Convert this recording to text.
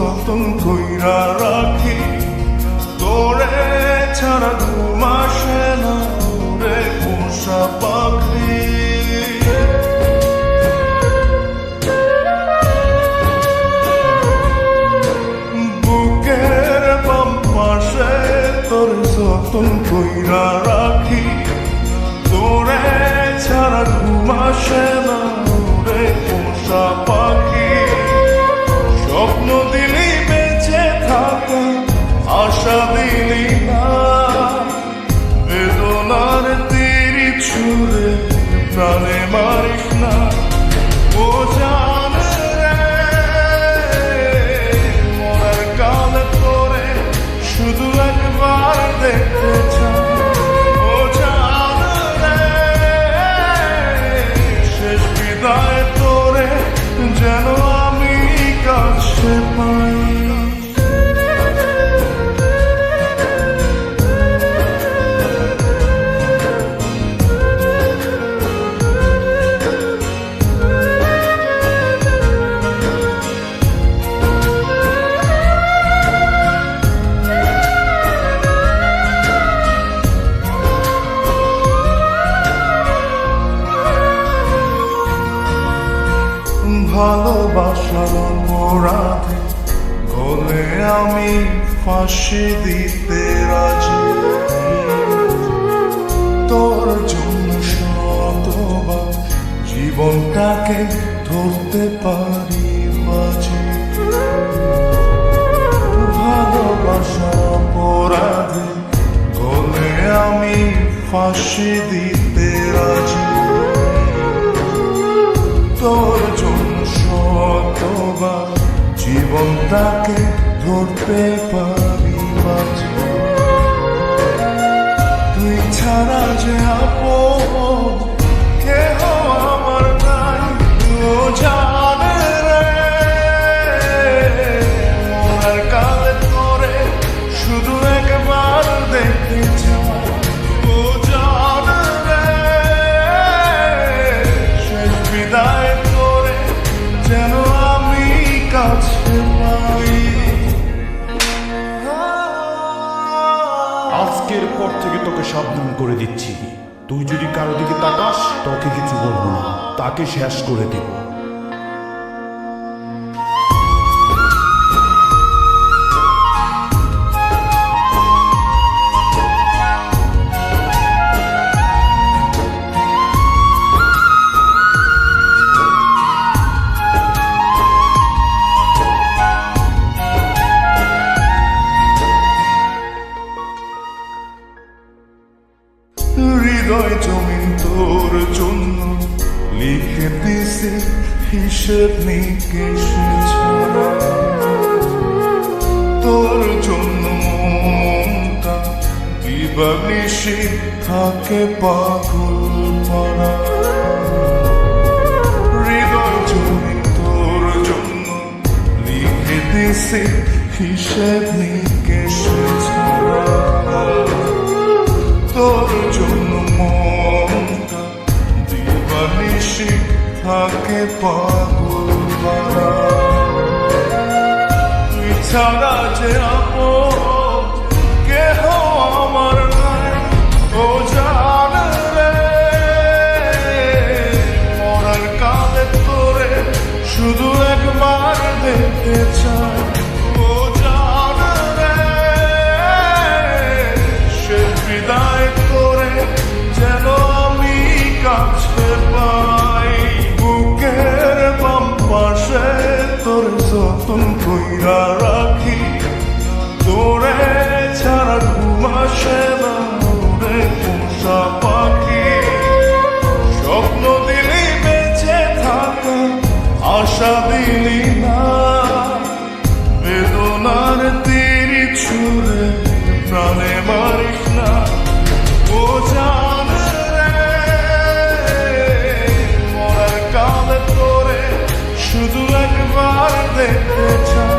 যতন কইরা রাখি, তোরে ছাড়া ঘুম আসে না রে পোষা পাখি। বুকের বাম পাশে তোর যতন কইরা রাখি, তোরে ছাড়া ঘুম আসে না রে পোষা পাখি। স্বপ্ন দিলি বেঁচে থাকা, আশা দিলি না, বেদনার তীর ছুঁড়ে প্রাণে মারিস না। ও জান রে, মরার কাল তোরে শুধু একবার দেখতে চাই। ও জান রে, শেষ বিদায় তোরে যেন আমি কাছে পাই। ভালোবাসার অপরাধে বলে আমি ফাঁসি দিতে রাজি। তোর জন্য শতবার জীবনটাকে ধরতে পারি বাজি। ভালোবাসার অপরাধে বলে আমি ফাঁসি দিতে রাজি। তোর জন্য শতবার জীবনটাকে ধরতে পারি বাজি। তুই ছাড়া যে আপন কেহ আমার নাই। ও জান রে, মরার কালে তোরে শুধু একবার দেখতে চাই। ও জান রে, শেষ বিদায় তোরে যেন আমি কাছে পাই। আজকের পর থেকে তোকে সাবধান করে দিচ্ছি, তুই যদি কারো দিকে তাকাস তোকে কিছু বলবো না, তাকে শেষ করে দেব। হৃদয় জমিন তোর জন্য লিখে দিছে হিসেব নিকেশ ছাড়া। তোর জন্য মনটা দিবানিশি থাকে পাগল পারা। হৃদয় জমিন তোর জন্য লিখে দিছে হিসেব নিকেশ ছাড়া। তোর জন্য মনটা দিবানিশি থাকে পাগল পারা। তুই ছাড়া যে আপন কেহ আমার নাই। ও জান রে, মরার কালে তোরে শুধু একবার দেখতে চাই। ও জান রে, শেষ বিদায় তোরে যেন আমি কাছে পাই। বুকের বাম পাশে তোর যতন কইরা রাখি, তোরে ছাড়া ঘুম আসে না রে পোষা পাখি। স্বপ্ন দিলি বেঁচে থাকা, আশা দিলি না, বেদনার তীর ছুঁড়ে প্রাণে মারিস না। ও জান রে, মরার কালে তোরে শুধু একবার দেখতে চাই।